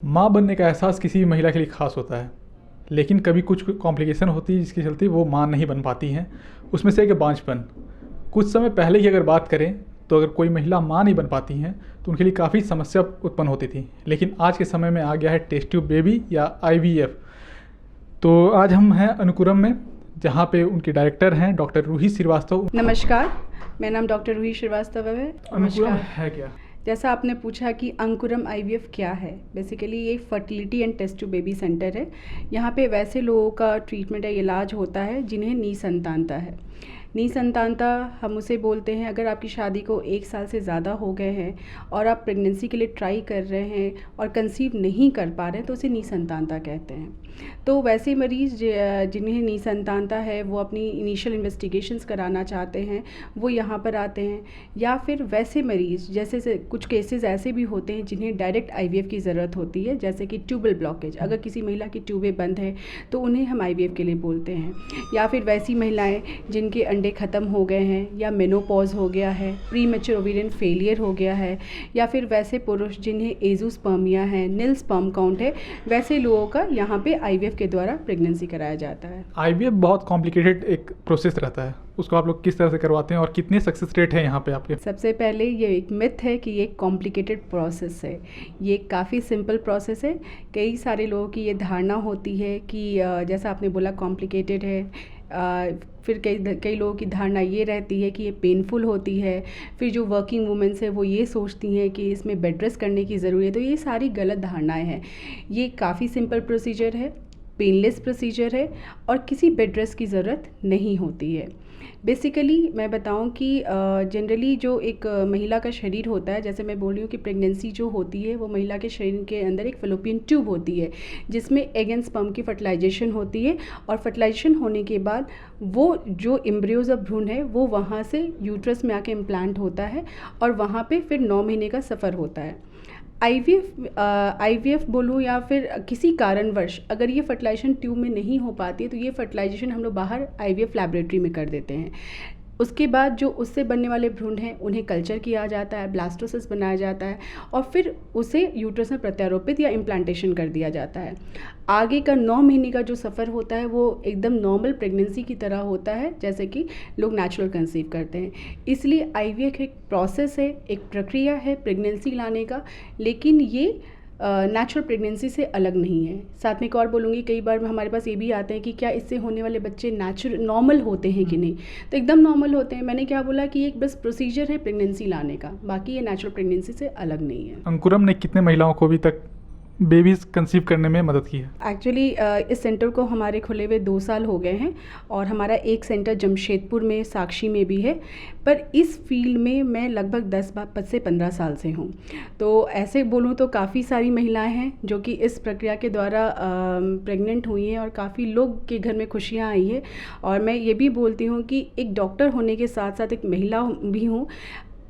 माँ बनने का एहसास किसी भी महिला के लिए खास होता है, लेकिन कभी कुछ कॉम्प्लिकेशन होती है जिसके चलते वो माँ नहीं बन पाती हैं। उसमें से एक बांझपन। कुछ समय पहले की अगर बात करें तो अगर कोई महिला माँ नहीं बन पाती हैं तो उनके लिए काफ़ी समस्या उत्पन्न होती थी, लेकिन आज के समय में आ गया है टेस्ट ट्यूब बेबी या IVF। तो आज हम हैं अनुकुरम में, जहाँ पे उनके डायरेक्टर हैं डॉक्टर रूही श्रीवास्तव। नमस्कार, मेरा नाम डॉक्टर रूही श्रीवास्तव है। अनुकुरम है क्या? जैसा आपने पूछा कि अंकुरम IVF क्या है, बेसिकली ये fertility and test tube baby centre है। यहाँ पे वैसे लोगों का ट्रीटमेंट है, इलाज होता है जिन्हें निसंतानता है। निसंतानता हम उसे बोलते हैं अगर आपकी शादी को 1 साल से ज़्यादा हो गए हैं और आप प्रेगनेंसी के लिए ट्राई कर रहे हैं और कंसीव नहीं कर पा रहे हैं तो उसे निसंतानता कहते हैं। तो वैसे मरीज़ जिन्हें निसंतानता है वो अपनी इनिशियल इन्वेस्टिगेशंस कराना चाहते हैं, वो यहाँ पर आते हैं। या फिर वैसे मरीज़ जैसे कुछ केसेस ऐसे भी होते हैं जिन्हें डायरेक्ट IVF की ज़रूरत होती है, जैसे कि ट्यूबल ब्लॉकेज। अगर किसी महिला की ट्यूबें बंद है तो उन्हें हम IVF के लिए बोलते हैं। या फिर वैसी महिलाएँ जिनके अंडे ख़त्म हो गए हैं या मेनोपॉज हो गया है, प्रीमेच्योर ओवेरियन फेलियर हो गया है, या फिर वैसे पुरुष जिन्हें एज़ोस्पर्मिया है, नील स्पर्म काउंट है, वैसे लोगों का यहाँ पे IVF के द्वारा प्रेगनेंसी कराया जाता है। IVF बहुत कॉम्प्लिकेटेड एक प्रोसेस रहता है, उसको आप लोग किस तरह से करवाते हैं और कितने सक्सेस रेट है यहाँ पे आपके? सबसे पहले ये एक मिथ है कि ये एक कॉम्प्लिकेटेड प्रोसेस है। ये काफ़ी सिंपल प्रोसेस है। कई सारे लोगों की ये धारणा होती है कि जैसा आपने बोला कॉम्प्लिकेटेड है। फिर कई लोगों की धारणा ये रहती है कि ये पेनफुल होती है। फिर जो वर्किंग वुमेन्स है वो ये सोचती हैं कि इसमें बेड रेस्ट करने की ज़रूरत है। तो ये सारी गलत धारणाएं हैं। ये काफ़ी सिंपल प्रोसीजर है, पेनलेस प्रोसीजर है और किसी बेड रेस्ट की ज़रूरत नहीं होती है। बेसिकली मैं बताऊं कि जनरली जो एक महिला का शरीर होता है, जैसे मैं बोल रही हूँ कि प्रेगनेंसी जो होती है वो महिला के शरीर के अंदर एक फैलोपियन ट्यूब होती है जिसमें एग एंड स्पर्म की फर्टिलाइजेशन होती है। और फर्टिलाइजेशन होने के बाद वो जो एम्ब्रियोज ऑफ भ्रूण है वो वहाँ से यूट्रस में आके इम्प्लांट होता है और वहाँ पे फिर 9 महीने का सफ़र होता है। IVF बोलूँ या फिर किसी कारणवश अगर ये फर्टिलाइजेशन ट्यूब में नहीं हो पाती है तो ये फर्टिलाइजेशन हम लोग बाहर IVF लैबोरेटरी में कर देते हैं। उसके बाद जो उससे बनने वाले भ्रूण हैं उन्हें कल्चर किया जाता है, ब्लास्टोसिस बनाया जाता है और फिर उसे यूट्रस में प्रत्यारोपित या इम्प्लांटेशन कर दिया जाता है। आगे का 9 महीने का जो सफ़र होता है वो एकदम नॉर्मल प्रेगनेंसी की तरह होता है, जैसे कि लोग नेचुरल कंसीव करते हैं। इसलिए IVF एक प्रोसेस है, एक प्रक्रिया है प्रेगनेंसी लाने का, लेकिन ये नेचुरल प्रेगनेंसी से अलग नहीं है। साथ में एक और बोलूँगी, कई बार हमारे पास ये भी आते हैं कि क्या इससे होने वाले बच्चे नॉर्मल होते हैं कि नहीं, तो एकदम नॉर्मल होते हैं। मैंने क्या बोला कि एक बस प्रोसीजर है प्रेगनेंसी लाने का, बाकी ये नेचुरल प्रेगनेंसी से अलग नहीं है। अंकुरम ने कितने महिलाओं को अभी तक बेबीज कंसीव करने में मदद की है? एक्चुअली इस सेंटर को हमारे खुले हुए 2 साल हो गए हैं और हमारा एक सेंटर जमशेदपुर में, साक्षी में भी है। पर इस फील्ड में मैं लगभग 10 से 15 साल से हूँ। तो ऐसे बोलूँ तो काफ़ी सारी महिलाएं हैं जो कि इस प्रक्रिया के द्वारा प्रेग्नेंट हुई हैं और काफ़ी लोग के घर में खुशियाँ आई है। और मैं ये भी बोलती हूँ कि एक डॉक्टर होने के साथ साथ एक महिला भी हूँ।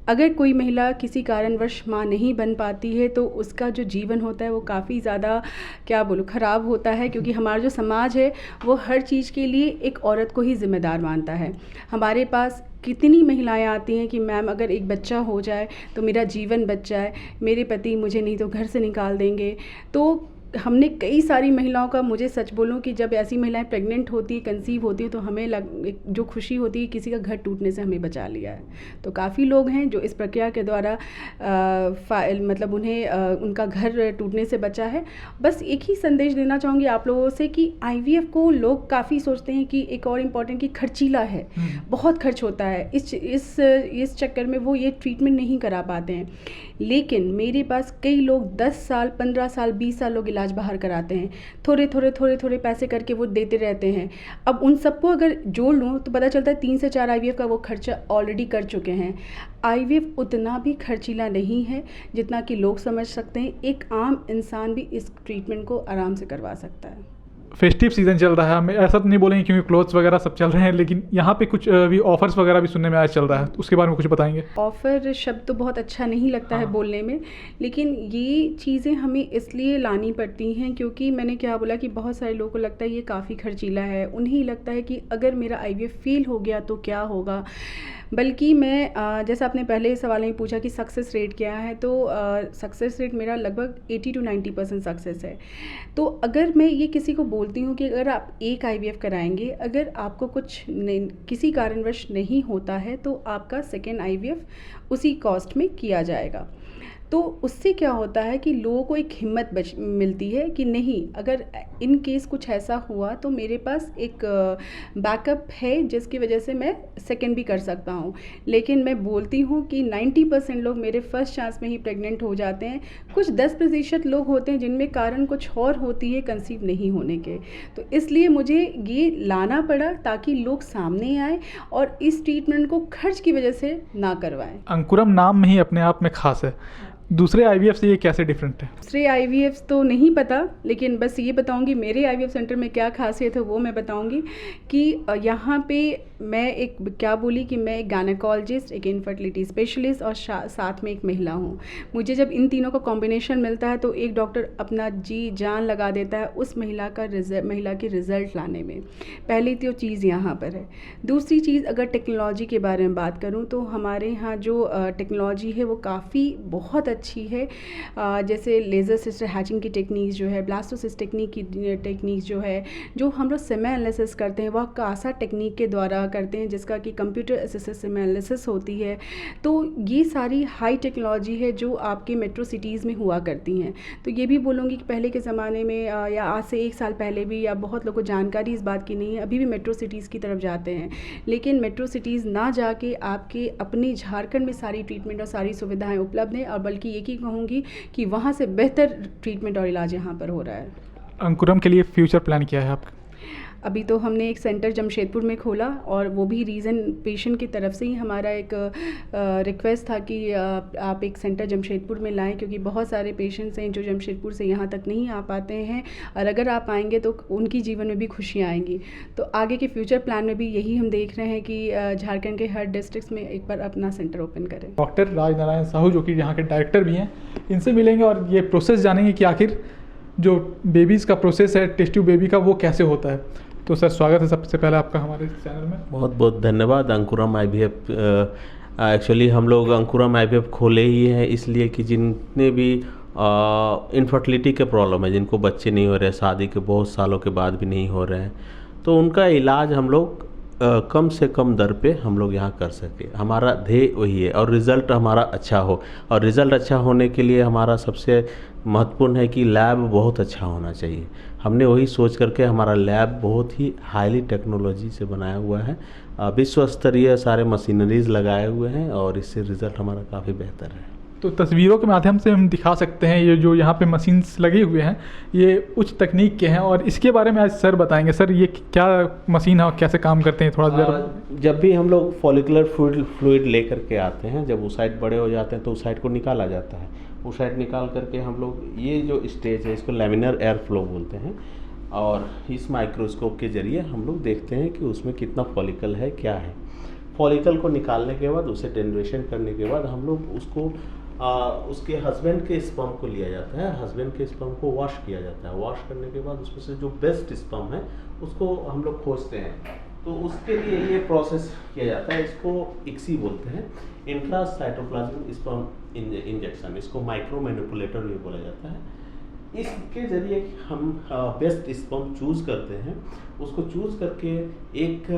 अगर कोई महिला किसी कारणवश माँ नहीं बन पाती है तो उसका जो जीवन होता है वो काफ़ी ज़्यादा क्या बोलूँ ख़राब होता है, क्योंकि हमारा जो समाज है वो हर चीज़ के लिए एक औरत को ही ज़िम्मेदार मानता है। हमारे पास कितनी महिलाएं आती हैं कि मैम अगर एक बच्चा हो जाए तो मेरा जीवन बच जाए, मेरे पति मुझे नहीं तो घर से निकाल देंगे। तो हमने कई सारी महिलाओं का, मुझे सच बोलूं कि जब ऐसी महिलाएं प्रेग्नेंट होती है, कंसीव होती है, तो हमें जो खुशी होती है किसी का घर टूटने से हमें बचा लिया है। तो काफ़ी लोग हैं जो इस प्रक्रिया के द्वारा मतलब उन्हें उनका घर टूटने से बचा है। बस एक ही संदेश देना चाहूँगी आप लोगों से कि IVF को लोग काफ़ी सोचते हैं कि एक और इम्पॉर्टेंट कि खर्चीला है, बहुत खर्च होता है, इस चक्कर में वो ये ट्रीटमेंट नहीं करा पाते हैं। लेकिन मेरे पास कई लोग 10 साल, 15 साल, 20 साल लोग इलाज बाहर कराते हैं, थोड़े पैसे करके वो देते रहते हैं। अब उन सबको अगर जोड़ लूँ तो पता चलता है 3 से 4 IVF का वो खर्चा ऑलरेडी कर चुके हैं। IVF उतना भी खर्चीला नहीं है जितना कि लोग समझ सकते हैं। एक आम इंसान भी इस ट्रीटमेंट को आराम से करवा सकता है। फेस्टिव सीजन चल रहा है, हम ऐसा तो नहीं बोलेंगे क्योंकि क्लोथ्स वगैरह सब चल रहे हैं, लेकिन यहाँ पे कुछ भी ऑफर्स वगैरह भी सुनने में आज चल रहा है, उसके बारे में कुछ बताएंगे? ऑफ़र शब्द तो बहुत अच्छा नहीं लगता है बोलने में, लेकिन ये चीज़ें हमें इसलिए लानी पड़ती हैं क्योंकि मैंने क्या बोला कि बहुत सारे लोगों को लगता है ये काफ़ी खर्चीला है। उन्हें लगता है कि अगर मेरा IVF फेल हो गया तो क्या होगा। बल्कि मैं जैसा आपने पहले सवाल में पूछा कि सक्सेस रेट क्या है, तो सक्सेस रेट मेरा लगभग 80 to 90% सक्सेस है। तो अगर मैं ये किसी को बोलती हूँ कि अगर आप एक IVF कराएंगे, अगर आपको कुछ किसी कारणवश नहीं होता है तो आपका सेकेंड IVF उसी कॉस्ट में किया जाएगा। तो उससे क्या होता है कि लोगों को एक हिम्मत मिलती है कि नहीं, अगर इन केस कुछ ऐसा हुआ तो मेरे पास एक बैकअप है जिसकी वजह से मैं सेकंड भी कर सकता हूँ। लेकिन मैं बोलती हूँ कि 90% लोग मेरे फर्स्ट चांस में ही प्रेग्नेंट हो जाते हैं। कुछ 10% लोग होते हैं जिनमें कारण कुछ और होती है कंसीव नहीं होने के। तो इसलिए मुझे ये लाना पड़ा ताकि लोग सामने आए और इस ट्रीटमेंट को खर्च की वजह से ना करवाएं। अंकुरम नाम में ही अपने आप में खास है, दूसरे IVF से ये कैसे डिफरेंट है? दूसरे IVF तो नहीं पता, लेकिन बस ये बताऊंगी मेरे IVF सेंटर में क्या खासियत है वो मैं बताऊंगी कि यहाँ पे मैं एक क्या बोली कि मैं एक गायनेकोलॉजिस्ट, एक इनफर्टिलिटी स्पेशलिस्ट और साथ में एक महिला हूँ। मुझे जब इन तीनों का कॉम्बिनेशन मिलता है तो एक डॉक्टर अपना जी जान लगा देता है उस महिला के रिज़ल्ट लाने में। पहली तो चीज़ यहाँ पर है। दूसरी चीज़, अगर टेक्नोलॉजी के बारे में बात करूँ तो हमारे यहाँ जो टेक्नोलॉजी है वो काफ़ी बहुत अच्छी है। जैसे लेज़र सिस्टर हैचिंग की टेक्निक्स जो है, ब्लास्टोसिस्ट टेक्निक्स जो है, जो हम लोग सेमी एनालिसिस करते हैं वह कासा टेक्निक के द्वारा करते हैं जिसका कि कंप्यूटर असिस्टेड सेमी एनालिसिस होती है। तो ये सारी हाई टेक्नोलॉजी है जो आपके मेट्रो सिटीज़ में हुआ करती हैं। तो ये भी बोलूँगी कि पहले के ज़माने में या आज से 1 साल पहले भी या बहुत लोगों को जानकारी इस बात की नहीं है, अभी भी मेट्रो सिटीज़ की तरफ जाते हैं। लेकिन मेट्रो सिटीज़ ना जाके आपके अपने झारखंड में सारी ट्रीटमेंट और सारी सुविधाएँ उपलब्ध हैं, और बल्कि एक ही कहूँगी कि वहाँ से बेहतर ट्रीटमेंट और इलाज यहाँ पर हो रहा है। अंकुरम के लिए फ्यूचर प्लान क्या है आपका? अभी तो हमने एक सेंटर जमशेदपुर में खोला, और वो भी रीज़न पेशेंट की तरफ से ही हमारा एक रिक्वेस्ट था कि आप एक सेंटर जमशेदपुर में लाएं, क्योंकि बहुत सारे पेशेंट्स हैं जो जमशेदपुर से यहाँ तक नहीं आ पाते हैं, और अगर आप आएंगे तो उनकी जीवन में भी खुशियाँ आएंगी। तो आगे के फ्यूचर प्लान में भी यही हम देख रहे हैं कि झारखंड के हर डिस्ट्रिक्ट में एक बार अपना सेंटर ओपन करें। डॉक्टर राजनारायण साहू जो कि यहाँ के डायरेक्टर भी हैं, इनसे मिलेंगे और ये प्रोसेस जानेंगे कि आखिर जो बेबीज़ का प्रोसेस है टेस्ट ट्यूब बेबी का वो कैसे होता है। तो सर स्वागत है सबसे पहले आपका हमारे चैनल में। बहुत बहुत धन्यवाद। अंकुरम IVF एक्चुअली हम लोग अंकुरम IVF खोले ही हैं इसलिए कि जितने भी इनफर्टिलिटी के प्रॉब्लम है, जिनको बच्चे नहीं हो रहे, शादी के बहुत सालों के बाद भी नहीं हो रहे हैं, तो उनका इलाज हम लोग कम से कम दर पे हम लोग यहाँ कर सके। हमारा ध्येय वही है, और रिज़ल्ट हमारा अच्छा हो। और रिज़ल्ट अच्छा होने के लिए हमारा सबसे महत्वपूर्ण है कि लैब बहुत अच्छा होना चाहिए। हमने वही सोच करके हमारा लैब बहुत ही हाईली टेक्नोलॉजी से बनाया हुआ है, विश्व स्तरीय सारे मशीनरीज लगाए हुए हैं, और इससे रिज़ल्ट हमारा काफ़ी बेहतर है। तो तस्वीरों के माध्यम से हम दिखा सकते हैं ये जो यहाँ पे मशीन्स लगे हुए हैं ये उच्च तकनीक के हैं, और इसके बारे में आज सर बताएंगे। सर ये क्या मशीन है और कैसे काम करते हैं, थोड़ा ज़रा। जब भी हम लोग फॉलिकुलर फ्लूइड लेकर के आते हैं, जब ओसाइट बड़े हो जाते हैं तो ओसाइट को निकाला जाता है। ओसाइट निकाल करके हम लोग ये जो स्टेज है इसको लैमिनर एयर फ्लो बोलते हैं, और इस माइक्रोस्कोप के जरिए हम लोग देखते हैं कि उसमें कितना फॉलिकल है, क्या है। फॉलिकल को निकालने के बाद उसे डेनरेशन करने के बाद हम लोग उसको उसके हस्बैंड के स्पर्म को लिया जाता है, हस्बैंड के स्पर्म को वॉश किया जाता है। वॉश करने के बाद उसमें से जो बेस्ट स्पर्म है उसको हम लोग खोजते हैं। तो उसके लिए ये प्रोसेस किया जाता है, इसको ICSI बोलते हैं, इंट्रासाइटोप्लाज्मिक स्पर्म इंजेक्शन। इसको माइक्रो मैनिपुलेटर भी बोला जाता है। इसके जरिए हम बेस्ट स्पर्म चूज़ करते हैं। उसको चूज़ करके एक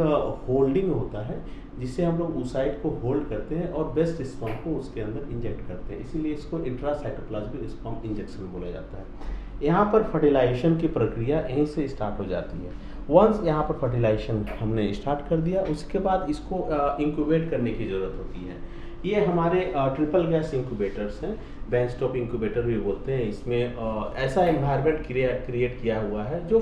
होल्डिंग होता है जिससे हम लोग oocyte को होल्ड करते हैं और बेस्ट स्पर्म को उसके अंदर इंजेक्ट करते हैं, इसीलिए इसको इंट्रासाइटोप्लाज्मिक स्पर्म इंजेक्शन बोला जाता है। यहाँ पर फर्टिलाइजेशन की प्रक्रिया यहीं से स्टार्ट हो जाती है। वंस यहाँ पर फर्टिलाइजेशन हमने स्टार्ट कर दिया, उसके बाद इसको इंक्यूबेट करने की ज़रूरत होती है। ये हमारे ट्रिपल गैस इंक्यूबेटर्स हैं, बेंचटॉप इंक्यूबेटर भी बोलते हैं। इसमें ऐसा एनवायरनमेंट क्रिएट किया हुआ है जो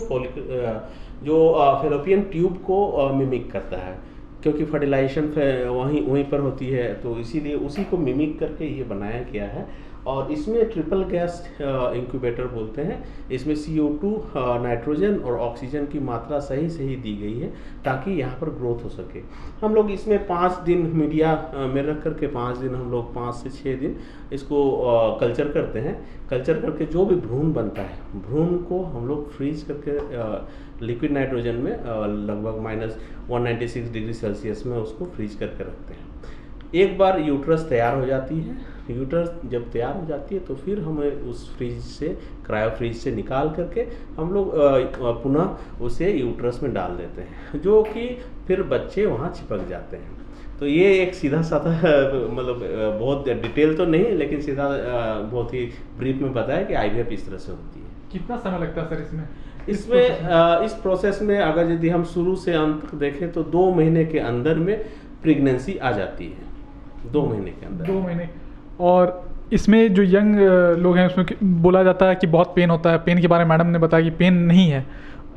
फैलोपियन ट्यूब को मिमिक करता है, क्योंकि फर्टिलाइजेशन वहीं पर होती है, तो इसीलिए उसी को मिमिक करके ये बनाया गया है। और इसमें ट्रिपल गैस इंक्यूबेटर बोलते हैं। इसमें CO2, नाइट्रोजन और ऑक्सीजन की मात्रा सही दी गई है ताकि यहाँ पर ग्रोथ हो सके। हम लोग इसमें 5 दिन मीडिया में रख करके 5 दिन हम लोग 5 से 6 दिन इसको कल्चर करते हैं। कल्चर करके जो भी भ्रूण बनता है, भ्रूण को हम लोग फ्रीज करके लिक्विड नाइट्रोजन में लगभग -196 डिग्री सेल्सियस में उसको फ्रीज करके रखते हैं। एक बार यूट्रस तैयार हो जाती है, यूट्रस जब तैयार हो जाती है तो फिर हमें उस फ्रिज से, क्रायो फ्रिज से निकाल करके हम लोग पुनः उसे यूट्रस में डाल देते हैं, जो कि फिर बच्चे वहाँ चिपक जाते हैं। तो ये एक सीधा साधा मतलब बहुत डिटेल तो नहीं, लेकिन सीधा बहुत ही ब्रीफ में बताया कि आईवीएफ इस तरह से होती है। कितना समय लगता है सर इसमें? इस प्रोसेस में अगर यदि हम शुरू से अंत तक देखें तो 2 महीने के अंदर में प्रेगनेंसी आ जाती है, 2 महीने के अंदर। 2 महीने। और इसमें जो यंग लोग हैं उसमें बोला जाता है कि बहुत पेन होता है। पेन के बारे में मैडम ने बताया कि पेन नहीं है,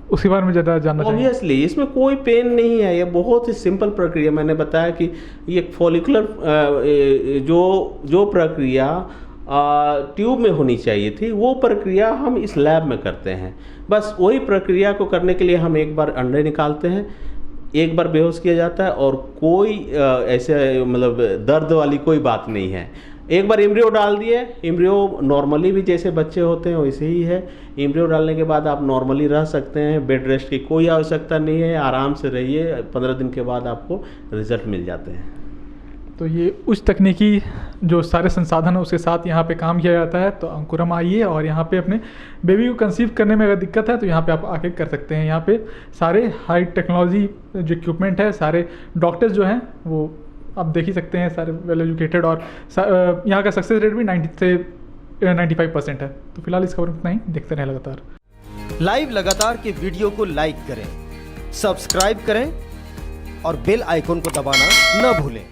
उसके बारे में ज़्यादा जानना चाहिए। ऑब्वियसली इसमें कोई पेन नहीं है, ये बहुत ही सिंपल प्रक्रिया। मैंने बताया कि ये फॉलिकुलर जो प्रक्रिया ट्यूब में होनी चाहिए थी, वो प्रक्रिया हम इस लैब में करते हैं। बस वही प्रक्रिया को करने के लिए हम एक बार अंडे निकालते हैं, एक बार बेहोश किया जाता है, और कोई ऐसे मतलब दर्द वाली कोई बात नहीं है। एक बार एम्ब्रियो डाल दिए, एम्ब्रियो नॉर्मली भी जैसे बच्चे होते हैं वैसे ही है। एम्ब्रियो डालने के बाद आप नॉर्मली रह सकते हैं, बेड रेस्ट की कोई आवश्यकता नहीं है, आराम से रहिए। 15 दिन के बाद आपको रिजल्ट मिल जाते हैं। तो ये उच्च तकनीकी जो सारे संसाधन है उसके साथ यहाँ पे काम किया जाता है। तो अंकुरम आइए और यहाँ पे अपने बेबी को कंसीव करने में अगर दिक्कत है तो यहाँ पे आप आके कर सकते हैं। यहाँ पे सारे हाई टेक्नोलॉजी जो इक्विपमेंट है, सारे डॉक्टर्स जो हैं वो आप देख ही सकते हैं, सारे वेल एजुकेटेड, और यहाँ का सक्सेस रेट भी 90 से 95% है। तो फिलहाल इस खबर में इतना ही, देखते रहें लगातार। लाइव लगातार के वीडियो को लाइक करें, सब्सक्राइब करें और बेल आइकन को दबाना न भूलें।